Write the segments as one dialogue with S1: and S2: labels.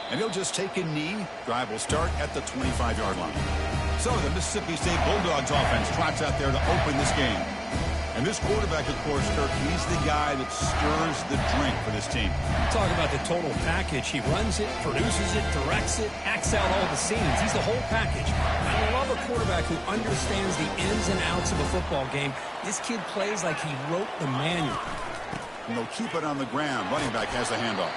S1: And he'll just take a knee. Drive will start at the 25-yard line. So the Mississippi State Bulldogs offense trots out there to open this game. And this quarterback, of course, Kirk, he's the guy that stirs the drink for this team.
S2: Talk about the total package. He runs it, produces it, directs it, acts out all the scenes. He's the whole package. I love a quarterback who understands the ins and outs of a football game. This kid plays like he wrote the manual.
S1: And they'll keep it on the ground. Running back has the handoff.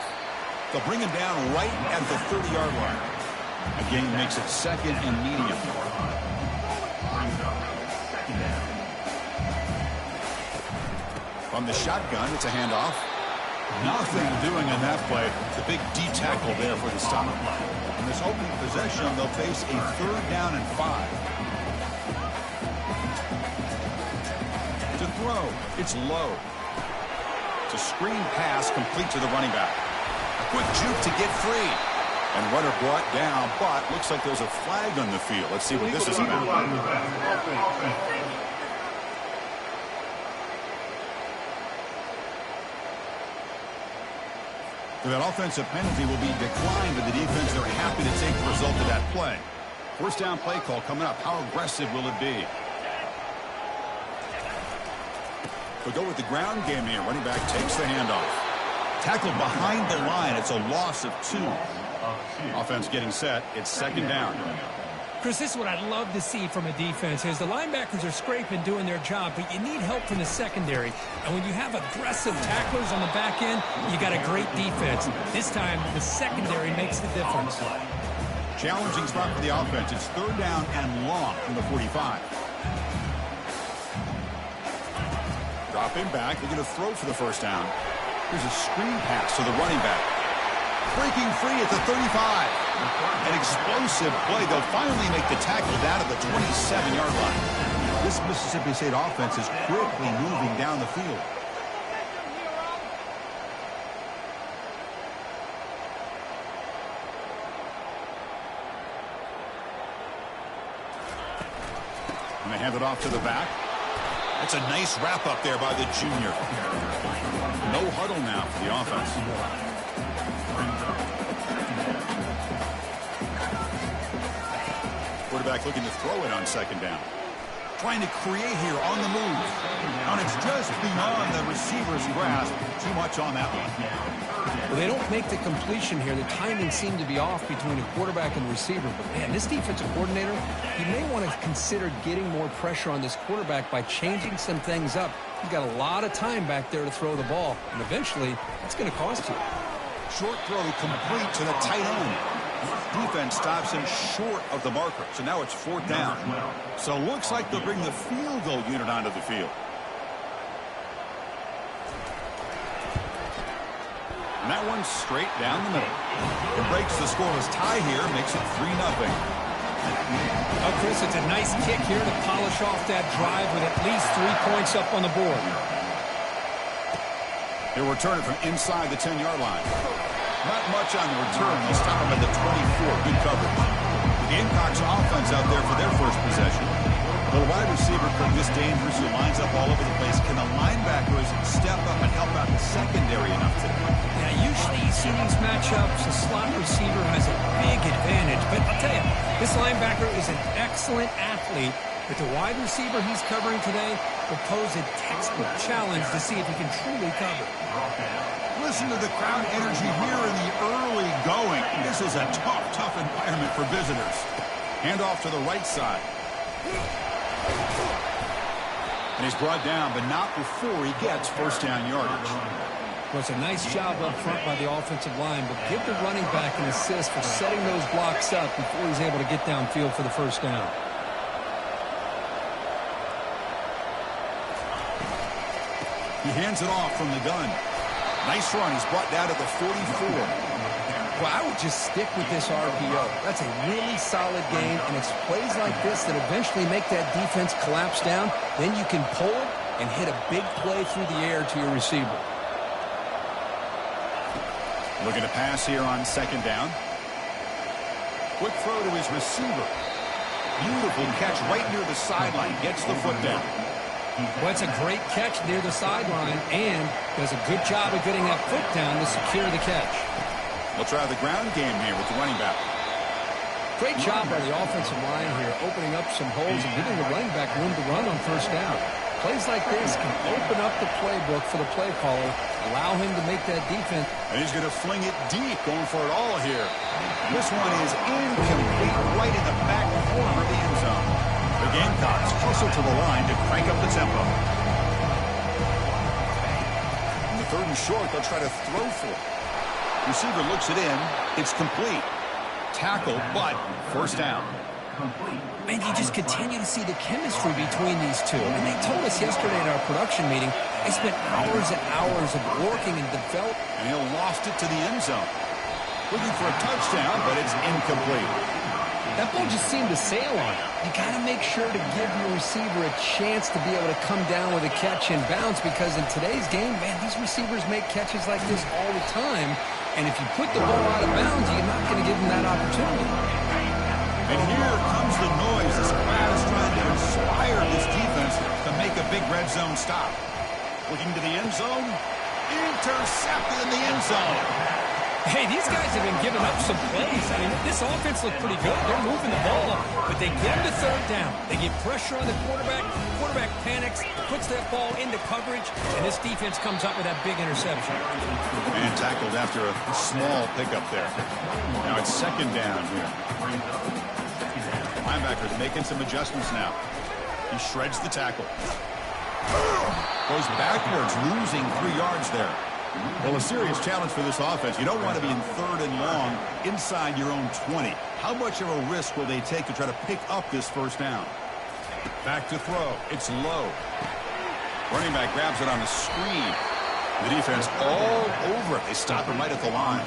S1: They'll bring him down right at the 30-yard line. Again, makes it second and medium. From the shotgun, it's a handoff. Nothing doing in that play. The big D tackle there for the stop. In this opening possession, they'll face a 3rd down and 5. To throw, it's low. It's a screen pass complete to the running back. A quick juke to get free. And runner brought down, but looks like there's a flag on the field. Let's see what this is about. That offensive penalty will be declined to the defense. They're happy to take the result of that play. First down play call coming up. How aggressive will it be? We'll go with the ground game here. Running back takes the handoff. Tackled behind the line. It's a loss of 2. Offense getting set. It's 2nd down.
S2: Chris, this is what I'd love to see from a defense is the linebackers are scraping, doing their job, but you need help from the secondary. And when you have aggressive tacklers on the back end, you got a great defense. This time, the secondary makes the difference.
S1: Challenging spot for the offense. It's 3rd down and long from the 45. Dropping back. They're going to throw for the 1st down. Here's a screen pass to the running back. Breaking free at the 35. An explosive play. They'll finally make the tackle down at the 27-yard line. This Mississippi State offense is quickly moving down the field. And they hand it off to the back. That's a nice wrap up there by the junior. No huddle now for the offense. Quarterback looking to throw it on 2nd down. Trying to create here on the move. And it's just beyond the receiver's grasp. Too much on that one.
S2: Well, they don't make the completion here. The timing seemed to be off between a quarterback and the receiver. But, man, this defensive coordinator, he may want to consider getting more pressure on this quarterback by changing some things up. He's got a lot of time back there to throw the ball. And eventually, it's going to cost you.
S1: Short throw complete to the tight end. Defense stops him short of the marker. So now it's 4th down. So looks like they'll bring the field goal unit onto the field. And that one's straight down the middle. It breaks the scoreless tie here, makes it 3-0.
S2: Oh, Chris, it's a nice kick here to polish off that drive with at least 3 points up on the board.
S1: They'll return it from inside the 10-yard line. Not much on the return. They'll stop him at the 24. Good coverage. The Gamecocks offense out there for their first possession. The wide receiver could this dangerous who lines up all over the place. Can the linebackers step up and help out the secondary enough today?
S2: Yeah, usually you see these matchups, the slot receiver has a big advantage. But I'll tell you, this linebacker is an excellent athlete. But the wide receiver he's covering today will pose a textbook challenge to see if he can truly cover.
S1: Listen to the crowd energy here in the early going. This is a tough environment for visitors. Handoff to the right side. And he's brought down, but not before he gets 1st down yardage.
S2: Well, it's a nice job up front by the offensive line, but give the running back an assist for setting those blocks up before he's able to get downfield for the 1st down.
S1: He hands it off from the gun. Nice run. He's brought down at the 44.
S2: Well, I would just stick with this RPO. That's a really solid game, and it's plays like this that eventually make that defense collapse down. Then you can pull it and hit a big play through the air to your receiver.
S1: Looking to pass here on 2nd down. Quick throw to his receiver. Beautiful catch right near the sideline. Gets the foot down.
S2: Well, it's a great catch near the sideline and does a good job of getting that foot down to secure the catch.
S1: We'll try the ground game here with the running back.
S2: Great job by the offensive line here, opening up some holes and giving the running back room to run on first down. Plays like this can open up the playbook for the play caller, allow him to make that defense.
S1: And he's going to fling it deep, going for it all here. This one is incomplete, right in the back corner of the end zone. The Gamecocks hustle to the line to crank up the tempo. In the 3rd and short, they'll try to throw for it. Receiver looks it in. It's complete. Tackle, but first down.
S2: And you just continue to see the chemistry between these two. And they told us yesterday in our production meeting, they spent hours and hours of working and developing.
S1: And he'll loft it to the end zone. Looking for a touchdown, but it's incomplete.
S2: That ball just seemed to sail on it. You got to make sure to give your receiver a chance to be able to come down with a catch and bounce, because in today's game, man, these receivers make catches like this all the time. And if you put the ball out of bounds, you're not going to give them that opportunity.
S1: And here comes the noise as Pratt is trying to inspire this defense to make a big red zone stop. Looking to the end zone. Intercepted in the end zone.
S2: Hey, these guys have been giving up some plays. I mean, this offense looked pretty good. They're moving the ball, but they get him to third down. They get pressure on the quarterback. Quarterback panics, puts that ball into coverage, and this defense comes up with that big interception.
S1: And tackled after a small pickup there. Now it's 2nd down here. Linebacker's making some adjustments now. He shreds the tackle. Goes backwards, losing 3 yards there. Well, a serious challenge for this offense. You don't want to be in 3rd and long inside your own 20. How much of a risk will they take to try to pick up this first down? Back to throw. It's low. Running back grabs it on the screen. The defense all over it. They stop him right at the line.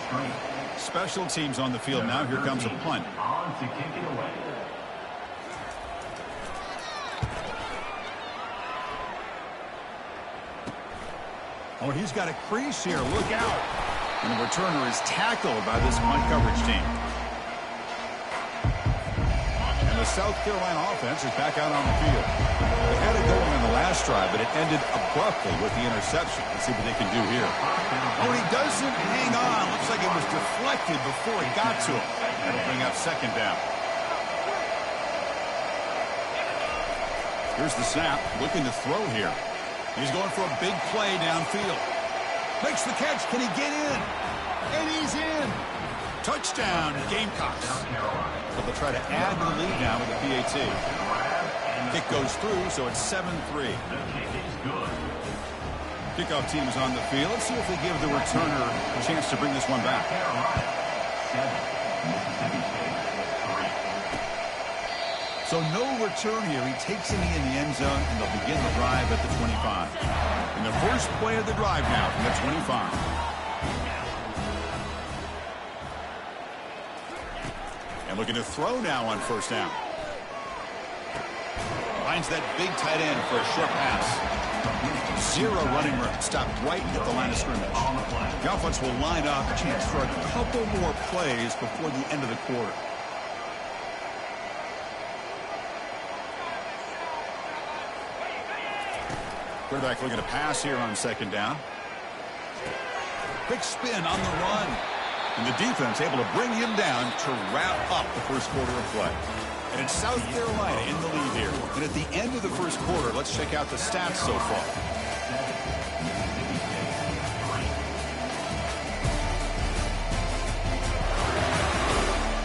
S1: Special teams on the field now. Here comes a punt. Oh, he's got a crease here. Look out. And the returner is tackled by this punt coverage team. And the South Carolina offense is back out on the field. They had it going on the last drive, but it ended abruptly with the interception. Let's see what they can do here. Oh, he doesn't hang on. Looks like it was deflected before it got to him. That'll bring up 2nd down. Here's the snap. Looking to throw here. He's going for a big play downfield. Makes the catch. Can he get in? And he's in. Touchdown, Gamecocks. But they'll try to add to the lead now with the PAT. Kick goes through, so it's 7-3. Kickoff team is on the field. Let's see if they give the returner a chance to bring this one back. So no return here. He takes it in the end zone, and they'll begin the drive at the 25. And the first play of the drive now from the 25. And looking to throw now on first down. Finds that big tight end for a short pass. 0 running room. Stopped right at the line of scrimmage. The offense will line up. A chance for a couple more plays before the end of the quarter. Quarterback looking to pass here on 2nd down. Quick spin on the run. And the defense able to bring him down to wrap up the first quarter of play. And it's South Carolina in the lead here. And at the end of the first quarter, let's check out the stats so far.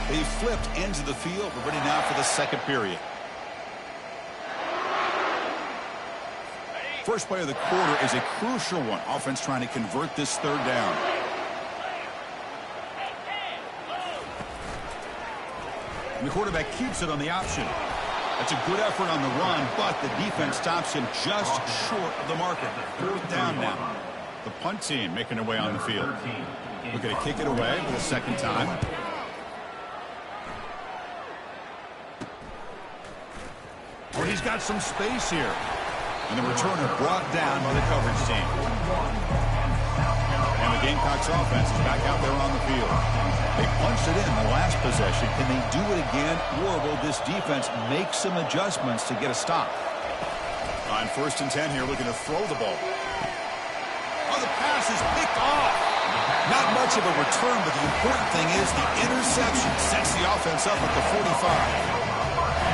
S1: They flipped ends of the field. We're ready now for the 2nd period. First play of the quarter is a crucial one. Offense trying to convert this 3rd down. And the quarterback keeps it on the option. That's a good effort on the run, but the defense stops him just short of the marker. 4th down now. The punt team making their way on the field. Looking to kick it away for the 2nd time. Oh, he's got some space here. And the returner brought down by the coverage team. And the Gamecocks offense is back out there on the field. They punched it in the last possession. Can they do it again, or will this defense make some adjustments to get a stop? On 1st and 10 here, looking to throw the ball. Oh, the pass is picked off. Not much of a return, but the important thing is the interception sets the offense up at the 45.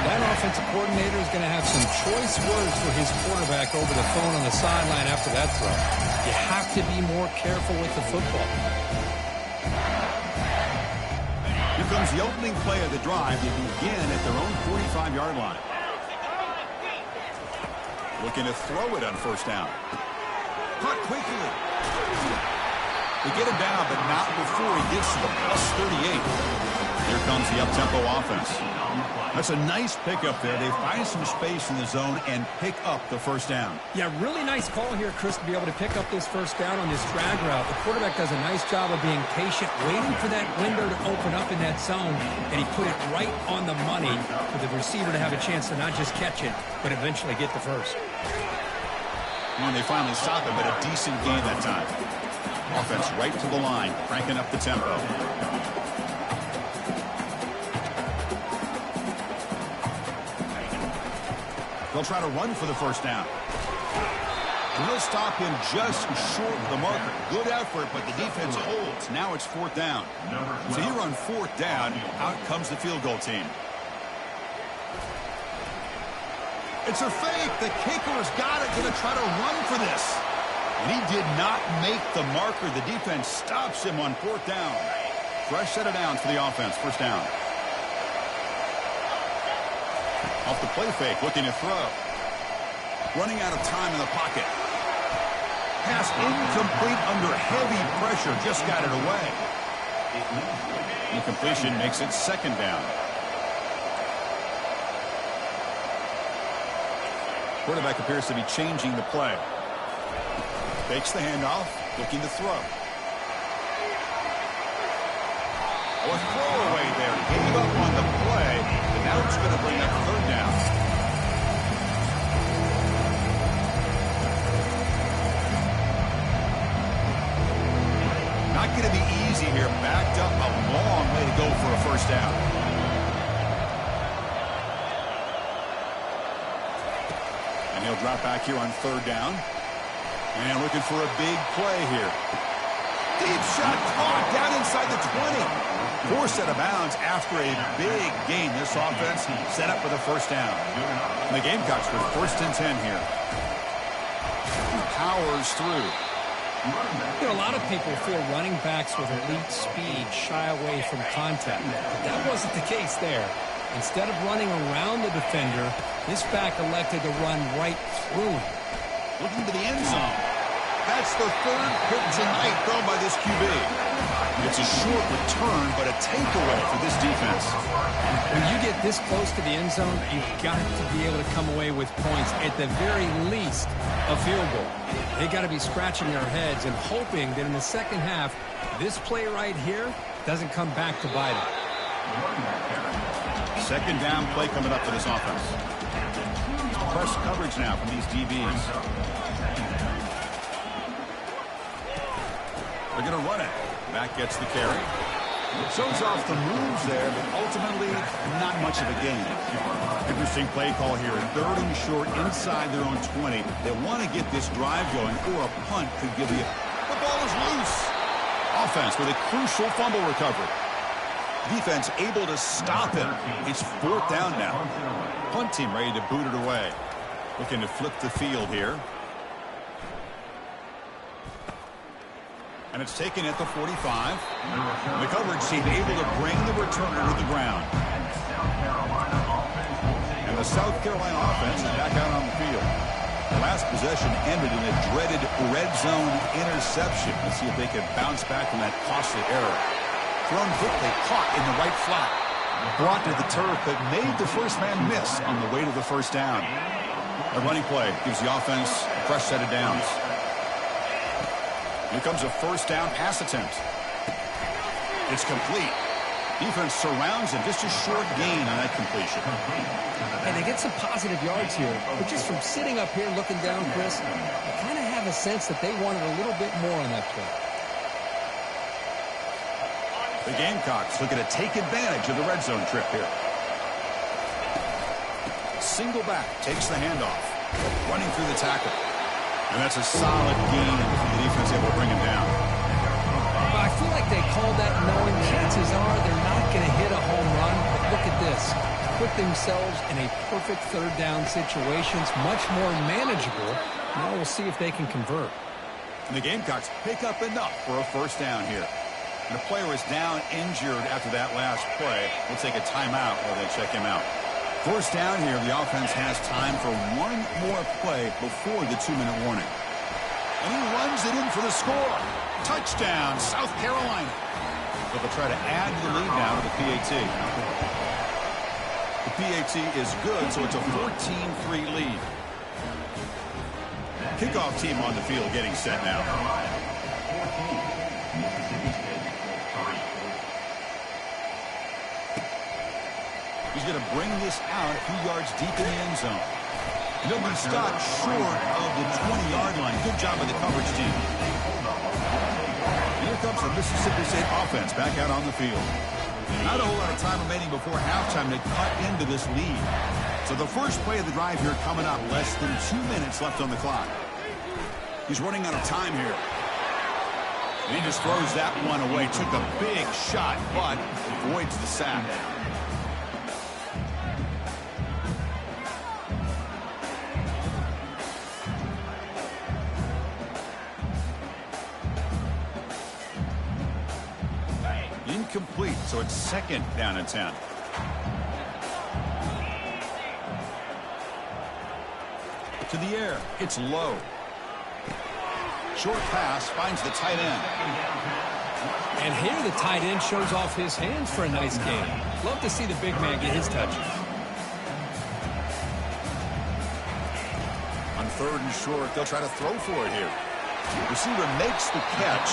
S2: That offensive coordinator is going to have some choice words for his quarterback over the phone on the sideline after that throw. You have to be more careful with the football.
S1: Here comes the opening play of the drive. They begin at their own 45-yard line. Looking to throw it on first down. Caught quickly. They get him down, but not before he gets to the +38. Here comes the up-tempo offense. That's a nice pickup there. They find some space in the zone and pick up the first down.
S2: Yeah, really nice call here, Chris, to be able to pick up this first down on this drag route. The quarterback does a nice job of being patient, waiting for that window to open up in that zone, and he put it right on the money for the receiver to have a chance to not just catch it, but eventually get the first.
S1: And they finally stop him, but a decent gain that time. Offense right to the line, cranking up the tempo. They'll try to run for the first down. And they'll stop him just short of the marker. Good effort, but the defense holds. Now it's fourth down. So here on fourth down, out comes the field goal team. It's a fake. The kicker's got it. Going to try to run for this. And he did not make the marker. The defense stops him on fourth down. Fresh set of downs for the offense. First down. Off the play fake, looking to throw. Running out of time in the pocket. Pass incomplete under heavy pressure. Just got it away. Incompletion makes it second down. Quarterback appears to be changing the play. Fakes the handoff, looking to throw. A throwaway there. Gave up on the play, and now it's going to bring up third down. Not going to be easy here. Backed up a long way to go for a first down. And he'll drop back here on third down. And looking for a big play here. Deep shot caught down inside the 20. Forced out of bounds after a big gain. This offense set up for the first down. And the Gamecocks with first and 10 here. Powers through.
S2: You know, a lot of people feel running backs with elite speed shy away from contact. But that wasn't the case there. Instead of running around the defender, this back elected to run right through him.
S1: Looking to the end zone. That's the third pick tonight thrown by this QB. It's a short return, but a takeaway for this defense.
S2: When you get this close to the end zone, you've got to be able to come away with points. At the very least, a field goal. They got to be scratching their heads and hoping that in the second half, this play right here doesn't come back to bite them.
S1: Second down play coming up for this offense. Press coverage now from these DBs. They're going to run it. Back gets the carry. Shows off the moves there, but ultimately not much of a gain. Interesting play call here. Third and short inside their own 20. They want to get this drive going, or a punt could give you. The ball is loose. Offense with a crucial fumble recovery. Defense able to stop him. It's fourth down now. Punt team ready to boot it away. Looking to flip the field here. And it's taken at the 45. The coverage team able to bring the returner to the ground. And the South Carolina offense is back out on the field. The last possession ended in a dreaded red zone interception. Let's see if they can bounce back from that costly error. Thrown quickly, caught in the right flat. Brought to the turf, but made the first man miss on the way to the first down. A running play gives the offense a fresh set of downs. Here comes a first down pass attempt. It's complete. Defense surrounds him. Just a short gain on that completion.
S2: And they get some positive yards here. But just from sitting up here looking down, Chris, I kind of have a sense that they wanted a little bit more on that play.
S1: The Gamecocks looking to take advantage of the red zone trip here. Single back takes the handoff. Running through the tackle. And that's a solid gain. The defense able to bring him down.
S2: Well, I feel like they called that knowing chances are they're not going to hit a home run. But look at this. Put themselves in a perfect third down situation. It's much more manageable. Now we'll see if they can convert.
S1: And the Gamecocks pick up enough for a first down here. And the player is down injured after that last play. We'll take a timeout while they check him out. First down here, the offense has time for one more play before the 2-minute warning. And he runs it in for the score. Touchdown, South Carolina. But they'll try to add to the lead now to the PAT. The PAT is good, so it's a 14-3 lead. Kickoff team on the field getting set now. He's going to bring this out a few yards deep in the end zone. He'll be stopped short of the 20-yard line. Good job by the coverage team. Here comes the Mississippi State offense back out on the field. Not a whole lot of time remaining before halftime to cut into this lead. So the first play of the drive here coming up. Less than 2 minutes left on the clock. He's running out of time here. And he just throws that one away. Took a big shot, but avoids the sack. Incomplete, so it's second down and 10. To the air, it's low. Short pass finds the tight end.
S2: And here the tight end shows off his hands for a nice game. Love to see the big man get his touches.
S1: On third and short, they'll try to throw for it here. Receiver makes the catch.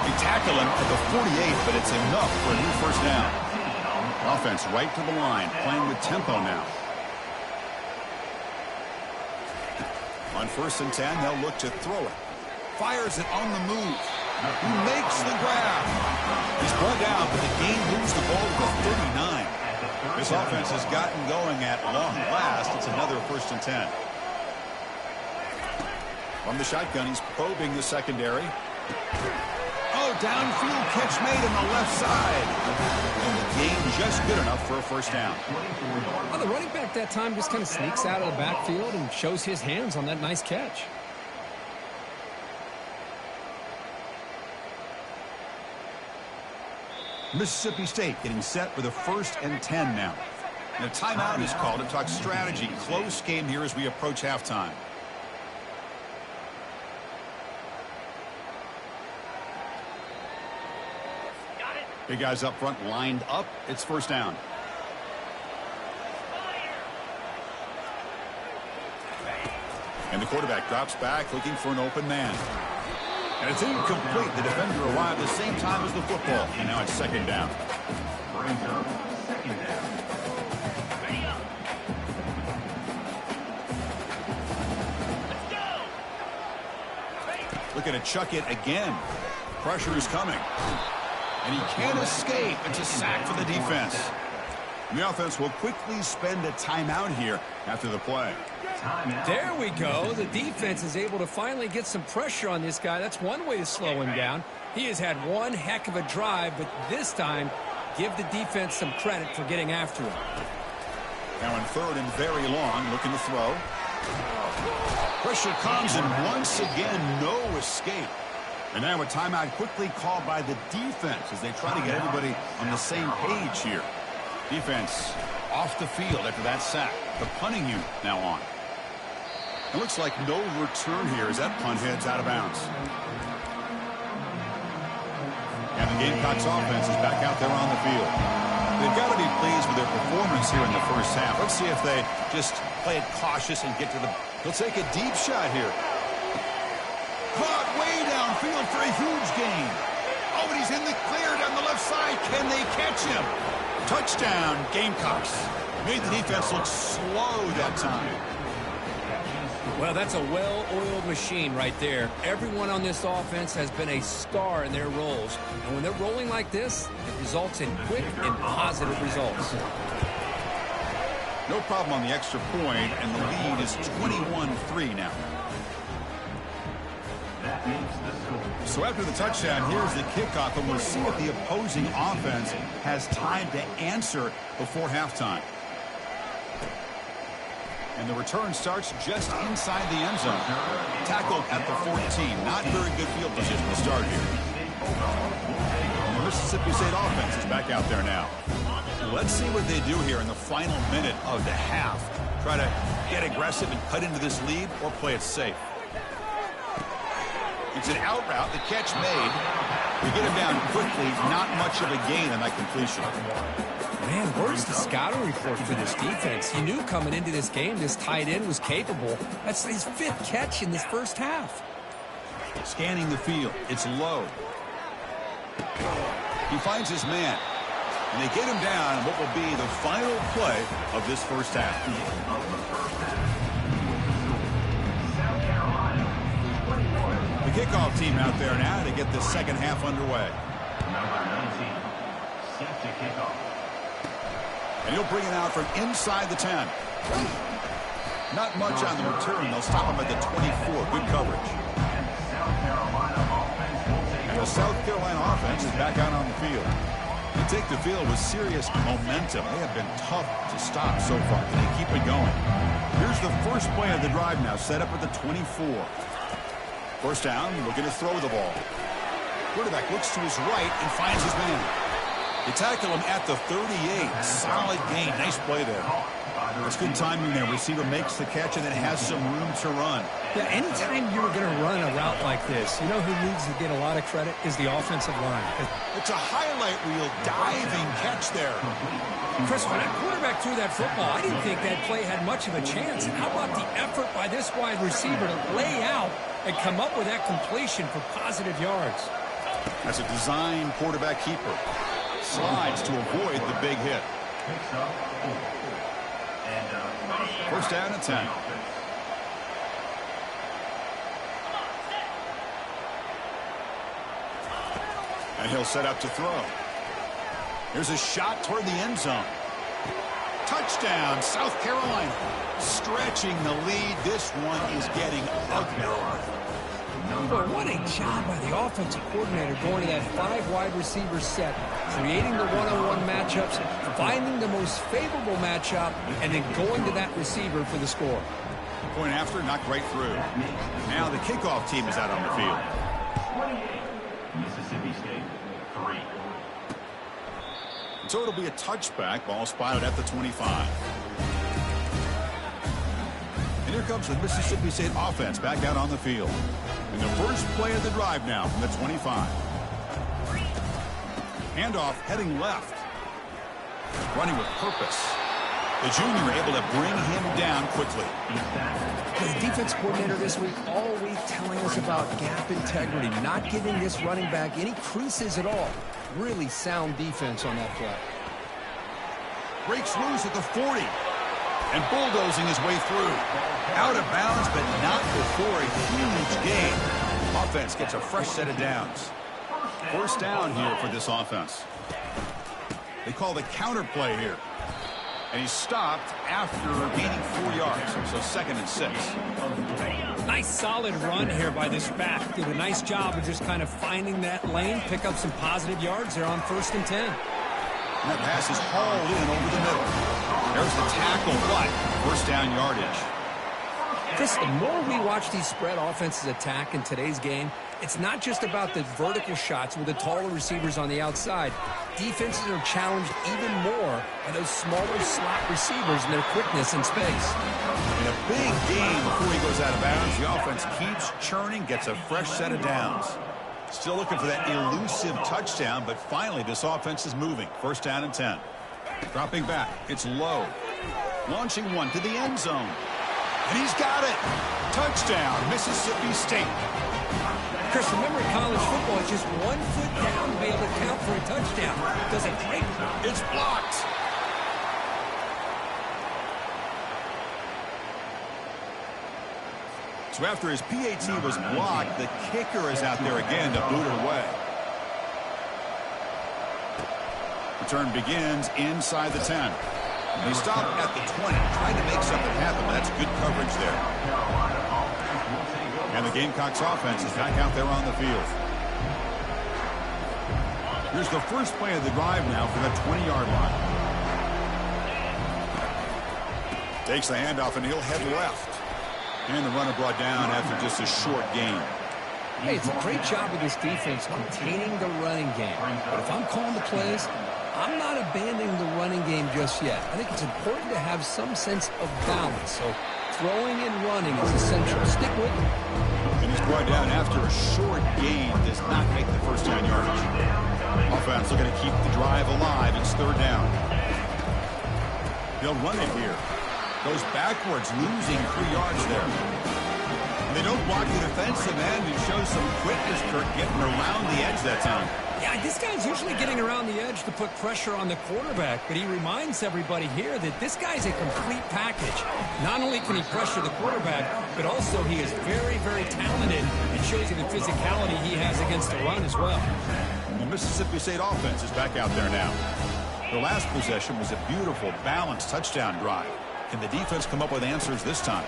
S1: They tackle him at the 48, but it's enough for a new first down. Offense right to the line, playing with tempo now. On first and 10, they'll look to throw it. Fires it on the move. He makes the grab. He's brought down, but the game moves the ball to the 39. This offense has gotten going at long last. It's another first and 10. From the shotgun, he's probing the secondary. Oh, downfield catch made on the left side. And the game just good enough for a first down.
S2: Well, the running back that time just kind of sneaks out of the backfield and shows his hands on that nice catch.
S1: Mississippi State getting set for the first and 10 now. And a timeout is called to talk strategy. Close game here as we approach halftime. Big guys up front lined up. It's first down. And the quarterback drops back looking for an open man. And it's incomplete. The defender arrived at the same time as the football. And now it's second down. Looking to chuck it again. Pressure is coming. And he can't escape. It's a sack for the defense. And the offense will quickly spend a timeout here after the play.
S2: There we go. The defense is able to finally get some pressure on this guy. That's one way to slow him down. He has had one heck of a drive, but this time, give the defense some credit for getting after him.
S1: Now in third and very long, looking to throw. Pressure comes, and once again, no escape. And now a timeout quickly called by the defense as they try to get everybody on the same page here. Defense off the field after that sack. The punting unit now on. It looks like no return here as that punt heads out of bounds. And the Gamecocks offense is back out there on the field. They've got to be pleased with their performance here in the first half. Let's see if they just play it cautious and get to the... They'll take a deep shot here. Caught way downfield for a huge gain. Oh, and he's in the clear down the left side. Can they catch him? Touchdown, Gamecocks. Made the defense look slow that time.
S2: Well, that's a well-oiled machine right there. Everyone on this offense has been a star in their roles. And when they're rolling like this, it results in quick and positive results.
S1: No problem on the extra point, and the lead is 21-3 now. So after the touchdown, here's the kickoff, and we'll see if the opposing offense has time to answer before halftime. And the return starts just inside the end zone. Tackled at the 14. Not very good field position to start here. The Mississippi State offense is back out there now. Let's see what they do here in the final minute of the half. Try to get aggressive and cut into this lead, or play it safe. It's an out route. The catch made. We get him down quickly. Not much of a gain on that completion.
S2: Man, where's the scouting report for this defense? You knew coming into this game this tight end was capable. That's his 5th catch in this first half.
S1: Scanning the field. It's low. He finds his man. And they get him down what will be the final play of this first half. The kickoff team out there now to get the second half underway.
S3: Number 19, set to kick off.
S1: And he'll bring it out from inside the 10. Not much on the return. They'll stop him at the 24. Good coverage. And the South Carolina offense is back out on the field. They take the field with serious momentum. They have been tough to stop so far. They keep it going. Here's the first play of the drive now, set up at the 24. First down, looking to throw the ball. Quarterback looks to his right and finds his man. They tackle him at the 38. Solid gain. Nice play there. It's good timing there. Receiver makes the catch and then has some room to run.
S2: Yeah, anytime you're going to run a route like this, you know who needs to get a lot of credit is the offensive line.
S1: It's a highlight reel diving catch there.
S2: Chris, when that quarterback threw that football, I didn't think that play had much of a chance. And how about the effort by this wide receiver to lay out and come up with that completion for positive yards?
S1: That's a design quarterback keeper. Slides to avoid the big hit. First down and 10. And he'll set up to throw. Here's a shot toward the end zone. Touchdown, South Carolina. Stretching the lead. This one is getting ugly.
S2: But what a job by the offensive coordinator going to that 5 wide receiver set, creating the one-on-one matchups, finding the most favorable matchup, and then going to that receiver for the score.
S1: Point after, knocked right through. Now the kickoff team is out on the field.
S3: 28, Mississippi State, 3.
S1: So it'll be a touchback. Ball spotted at the 25. And here comes the Mississippi State offense back out on the field. And the first play of the drive now from the 25. Handoff heading left. Running with purpose. The junior able to bring him down quickly.
S2: The defense coordinator this week all week telling us about gap integrity, not giving this running back any creases at all. Really sound defense on that play.
S1: Breaks loose at the 40. And bulldozing his way through. Out of bounds, but not before a huge gain. Offense gets a fresh set of downs. First down here for this offense. They call the counter play here. And he stopped after gaining 4 yards. So 2nd and 6.
S2: Nice solid run here by this back. Did a nice job of just kind of finding that lane, pick up some positive yards there on 1st and 10.
S1: And that pass is hauled in over the middle. There's the tackle, but first down yardage.
S2: Chris, the more we watch these spread offenses attack in today's game, it's not just about the vertical shots with the taller receivers on the outside. Defenses are challenged even more by those smaller slot receivers and their quickness in space.
S1: In a big game before he goes out of bounds, the offense keeps churning, gets a fresh set of downs. Still looking for that elusive touchdown, but finally this offense is moving. First down and 10. Dropping back. It's low. Launching one to the end zone. And he's got it. Touchdown, Mississippi State.
S2: Chris, remember in college football, it's just 1 foot down to be able to count for a touchdown. Does a great job.
S1: It's blocked. So after his PAT was blocked, the kicker is out there again to boot it away. Return begins inside the 10. They stop at the 20, trying to make something happen. That's good coverage there. And the Gamecocks offense is back out there on the field. Here's the first play of the drive now for the 20-yard line. Takes the handoff, and he'll head left. And the runner brought down after just a short gain.
S2: Hey, it's a great job of this defense containing the running game. But if I'm calling the plays, I'm not abandoning the running game just yet. I think it's important to have some sense of balance. So throwing and running is essential. Stick with it.
S1: And he's brought down after a short gain. Does not make the first down yardage. Offense looking to keep the drive alive. It's third down. They'll run it here. Goes backwards, losing 3 yards there. And they don't block the defensive end and show some quickness, Kirk, getting around the edge that time.
S2: Yeah, this guy's usually getting around the edge to put pressure on the quarterback, but he reminds everybody here that this guy's a complete package. Not only can he pressure the quarterback, but also he is very, very talented and shows you the physicality he has against the run as well.
S1: The Mississippi State offense is back out there now. The last possession was a beautiful, balanced touchdown drive. Can the defense come up with answers this time?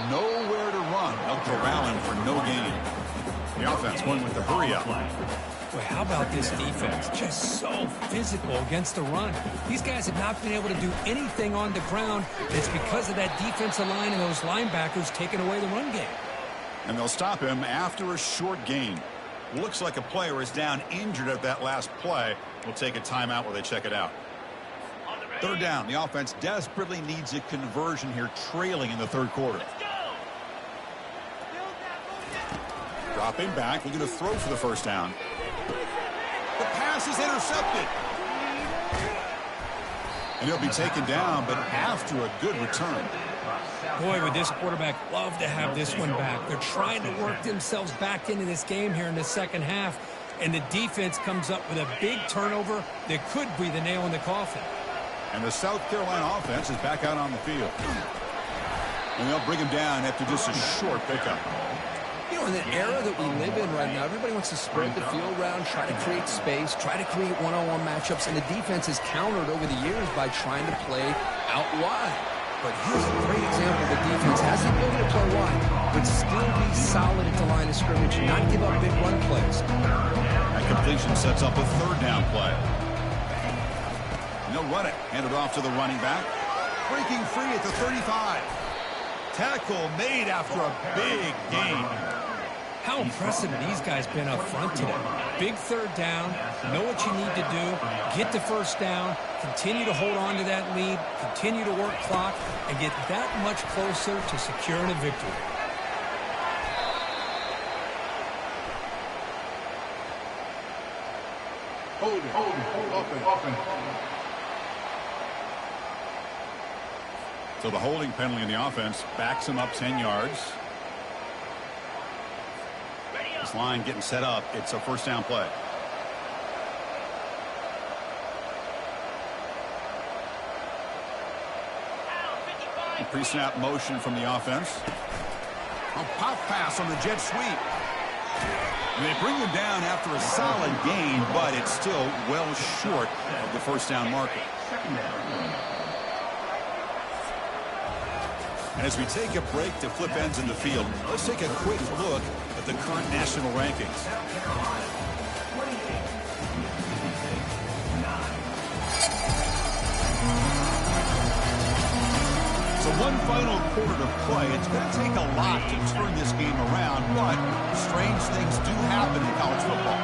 S1: Nowhere to run. They'll corral him for no gain. The offense going with the hurry up.
S2: Boy, how about this defense? Just so physical against the run. These guys have not been able to do anything on the ground. It's because of that defensive line and those linebackers taking away the run game.
S1: And they'll stop him after a short gain. Looks like a player is down injured at that last play. We'll take a timeout while they check it out. Third down. The offense desperately needs a conversion here, trailing in the third quarter. Dropping back, looking to throw for the first down. The pass is intercepted. And he'll be taken down, but after a good return.
S2: Boy, would this quarterback love to have this one back. They're trying to work themselves back into this game here in the second half, and the defense comes up with a big turnover that could be the nail in the coffin.
S1: And the South Carolina offense is back out on the field. And they'll bring him down after just a short pickup.
S2: You know, in the era that we live in right now, everybody wants to spread the field around, try to create space, try to create one-on-one matchups, and the defense has countered over the years by trying to play out wide. But here's a great example of the defense has the ability to play wide, but still be solid at the line of scrimmage and not give up big run plays.
S1: That completion sets up a third down play. And they'll run it. Hand it off to the running back. Breaking free at the 35. Tackle made after a big gain.
S2: How impressive these guys been up front today. Big third down, know what you need to do, get the first down, continue to hold on to that lead, continue to work clock, and get that much closer to securing a victory.
S1: So the holding penalty in the offense backs him up 10 yards. This line getting set up. It's a first down play. Pre-snap motion from the offense. A pop pass on the jet sweep. And they bring him down after a solid gain, but it's still well short of the first down marker. And as we take a break to flip ends in the field, let's take a quick look at the current national rankings. So one final quarter to play. It's going to take a lot to turn this game around, but strange things do happen in college football.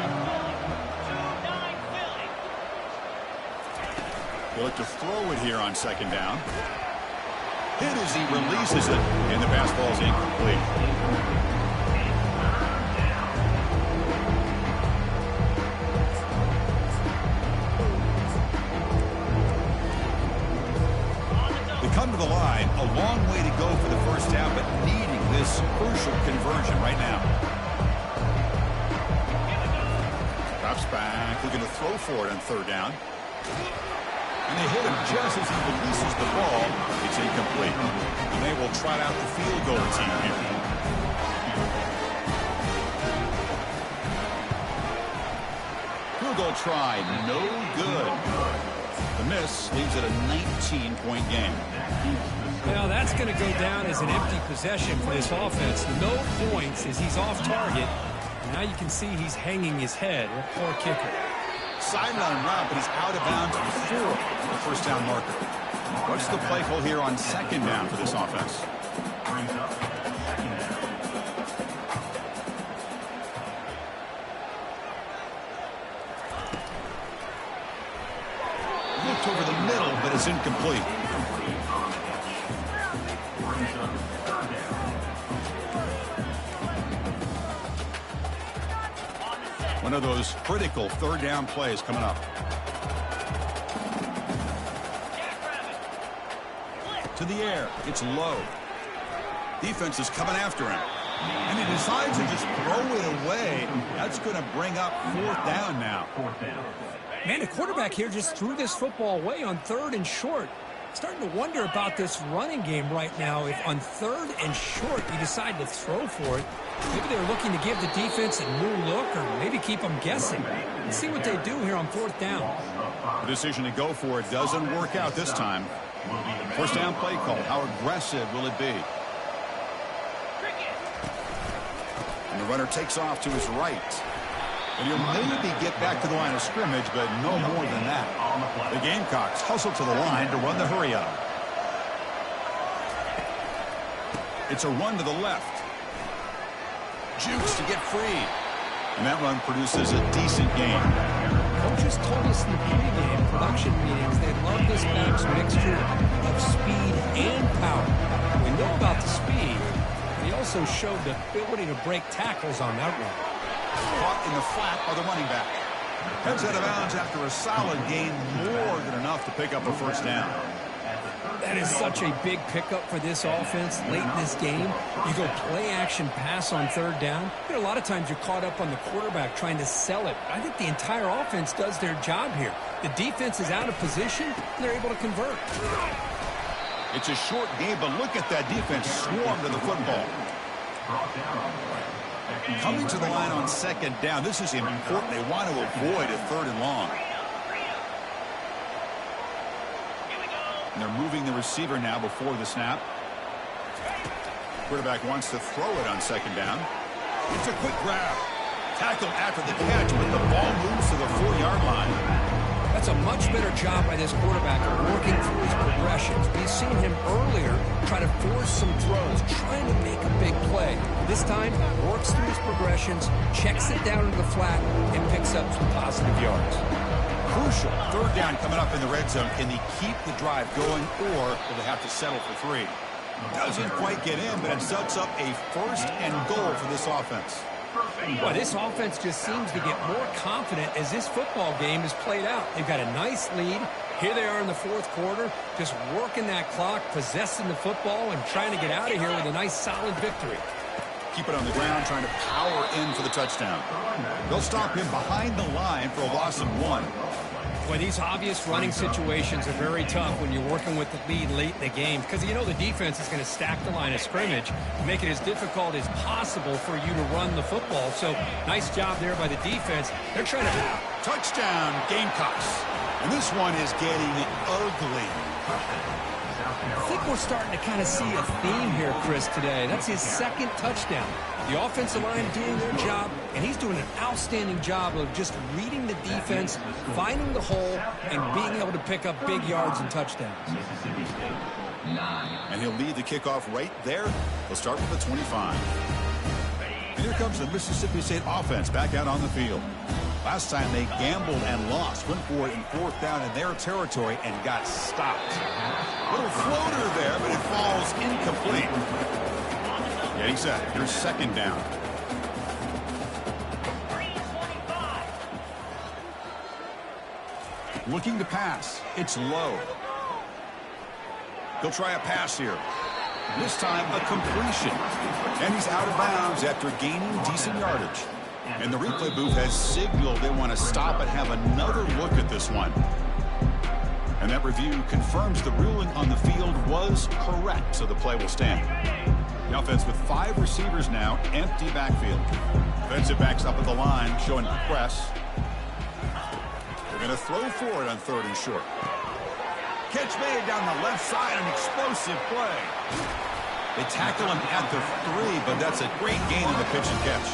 S1: They look to throw it here on second down. Hit as he releases it, and the pass ball is incomplete. They come to the line, a long way to go for the first down, but needing this crucial conversion right now. Drops back, looking to throw for it on third down. And they hit him just as he releases the ball. It's incomplete. And they will trot out the field goal team here. Field goal try, no good. The miss leaves it a 19-point game.
S2: Well, that's going to go down as an empty possession for this offense. No points as he's off target. And now you can see he's hanging his head. Poor kicker.
S1: Sideline route, but he's out of bounds before the first down marker. What's the play call here on second down for this offense?
S3: Brings up second down.
S1: Looked over the middle, but it's incomplete.
S3: Brings up third down.
S1: One of those critical third down plays coming up. To the air. It's low. Defense is coming after him. And he decides to just throw it away. That's going to bring up fourth down now.
S3: Fourth down.
S2: Man, the quarterback here just threw this football away on third and short. Starting to wonder about this running game right now. If on third and short you decide to throw for it, maybe they're looking to give the defense a new look or maybe keep them guessing. Let's see what they do here on fourth down.
S1: The decision to go for it doesn't work out this time. First down play call. How aggressive will it be? And the runner takes off to his right. And he'll maybe get back to the line of scrimmage, but no more than that. The Gamecocks hustle to the line to run the hurry up. It's a run to the left. Jukes to get free. And that run produces a decent gain.
S2: Coaches told us in the pregame production meetings they love this back's mixture of speed and power. We know about the speed, but he also showed the ability to break tackles on that run.
S1: Caught in the flat by the running back. Heads out of bounds after a solid gain, more than enough to pick up a first down.
S2: That is such a big pickup for this offense late in this game. You go play action pass on third down. A lot of times you're caught up on the quarterback trying to sell it. I think the entire offense does their job here. The defense is out of position, and they're able to convert.
S1: It's a short game, but look at that defense swarm to the football. Coming to the line on second down. This is important. They want to avoid a third and long. And they're moving the receiver now before the snap. Quarterback wants to throw it on second down. It's a quick grab. Tackle after the catch, but the ball moves to the 4-yard line.
S2: That's a much better job by this quarterback of working through his progressions. We've seen him earlier try to force some throws, trying to make a big play. This time, works through his progressions, checks it down into the flat, and picks up some positive yards.
S1: Crucial third down coming up in the red zone. Can they keep the drive going, or will they have to settle for 3? Doesn't quite get in, but it sets up a first and goal for this offense.
S2: Well, this offense just seems to get more confident as this football game is played out. They've got a nice lead. Here they are in the fourth quarter, just working that clock, possessing the football, and trying to get out of here with a nice, solid victory.
S1: Keep it on the ground, trying to power in for the touchdown. They'll stop him behind the line for a loss of 1.
S2: Well, these obvious running situations are very tough when you're working with the lead late in the game because you know the defense is going to stack the line of scrimmage, make it as difficult as possible for you to run the football. So nice job there by the defense. They're trying to...
S1: Touchdown, Gamecocks. And this one is getting ugly.
S2: I think we're starting to kind of see a theme here, Chris, today. That's his second touchdown. The offensive line doing their job, and he's doing an outstanding job of just reading the defense, finding the hole, and being able to pick up big yards and touchdowns.
S1: And he'll lead the kickoff right there. We'll start with the 25. And here comes the Mississippi State offense back out on the field. Last time they gambled and lost, went for it in fourth down in their territory and got stopped. Little floater there, but it falls incomplete. Getting set. Here's second down. Looking to pass. It's low. He'll try a pass here. This time a completion. And he's out of bounds after gaining decent yardage. And the replay booth has signaled they want to stop and have another look at this one. And that review confirms the ruling on the field was correct, so the play will stand. The offense with 5 receivers now, empty backfield. Defensive backs up at the line, showing press. They're going to throw for it on third and short. Catch made down the left side, an explosive play. They tackle him at the 3, but that's a great gain in the pitch and catch.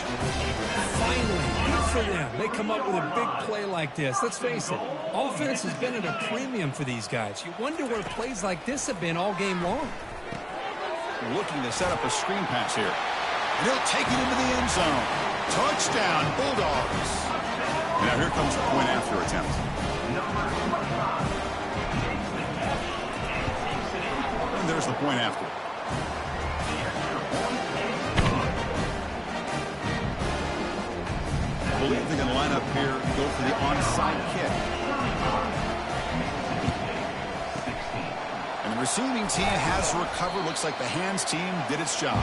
S2: Finally, good for them. They come up with a big play like this. Let's face it, offense has been at a premium for these guys. You wonder where plays like this have been all game long.
S1: Looking to set up a screen pass here. And he'll take it into the end zone. Touchdown, Bulldogs. Now here comes the point after attempt. And there's the point after. I believe they're going to line up here and go for the onside kick. And the receiving team has recovered. Looks like the hands team did its job.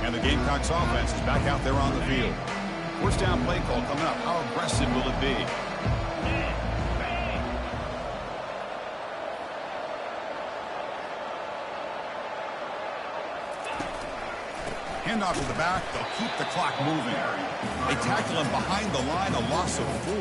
S1: And the Gamecocks offense is back out there on the field. First down play call coming up. How aggressive will it be? Handoff to the back. They'll keep the clock moving. They tackle him behind the line, a loss of 4.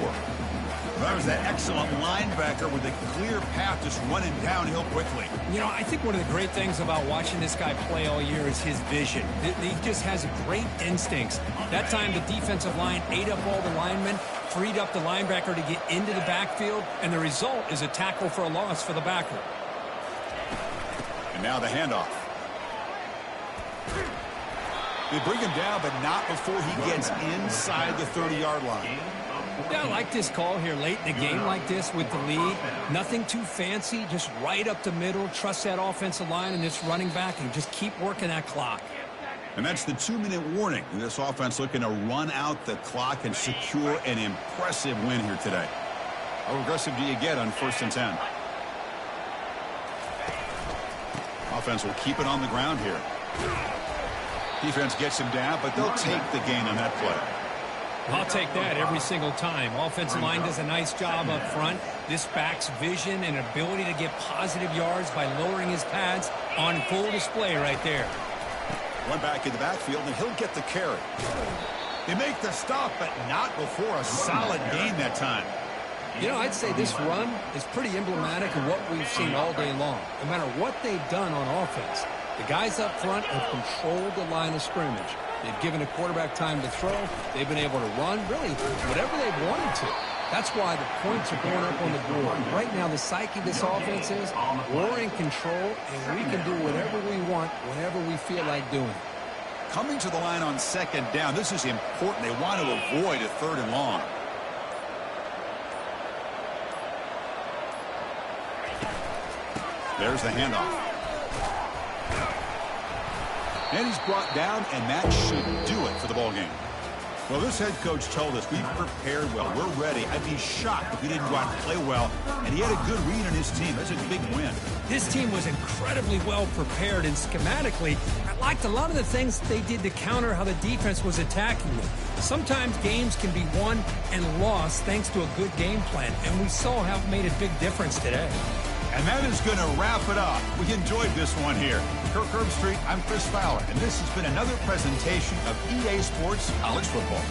S1: That was that excellent linebacker with a clear path just running downhill quickly.
S2: You know, I think one of the great things about watching this guy play all year is his vision. He just has great instincts. That time the defensive line ate up all the linemen, freed up the linebacker to get into the backfield, and the result is a tackle for a loss for the backer.
S1: And now the handoff. They bring him down, but not before he gets inside the 30-yard line.
S2: Yeah, I like this call here late in the game like this with the lead. Nothing too fancy, just right up the middle. Trust that offensive line and this running back and just keep working that clock.
S1: And that's the 2-minute warning. This offense looking to run out the clock and secure an impressive win here today. How aggressive do you get on 1st and 10? Offense will keep it on the ground here. Defense gets him down, but they'll take the gain on that play.
S2: I'll take that every single time. Offensive line does a nice job up front. This back's vision and ability to get positive yards by lowering his pads on full display right there.
S1: One back in the backfield, and he'll get the carry. They make the stop, but not before a solid gain that time.
S2: You know, I'd say this run is pretty emblematic of what we've seen all day long. No matter what they've done on offense, the guys up front have controlled the line of scrimmage. They've given the quarterback time to throw. They've been able to run, really, whatever they've wanted to. That's why the points are going up on the board. Right now, the psyche of this offense is we're in control, and we can do whatever we want whenever we feel like doing it.
S1: Coming to the line on 2nd down, this is important. They want to avoid a 3rd and long. There's the handoff. And he's brought down, and that should do it for the ball game. Well, this head coach told us we've prepared well. We're ready. I'd be shocked if we didn't go out and play well. And he had a good read on his team. That's a big win.
S2: This team was incredibly well prepared, and schematically, I liked a lot of the things they did to counter how the defense was attacking them. Sometimes games can be won and lost thanks to a good game plan, and we saw how it made a big difference today.
S1: And that is going to wrap it up. We enjoyed this one here. Kirk Herbstreit, I'm Chris Fowler, and this has been another presentation of EA Sports College Football.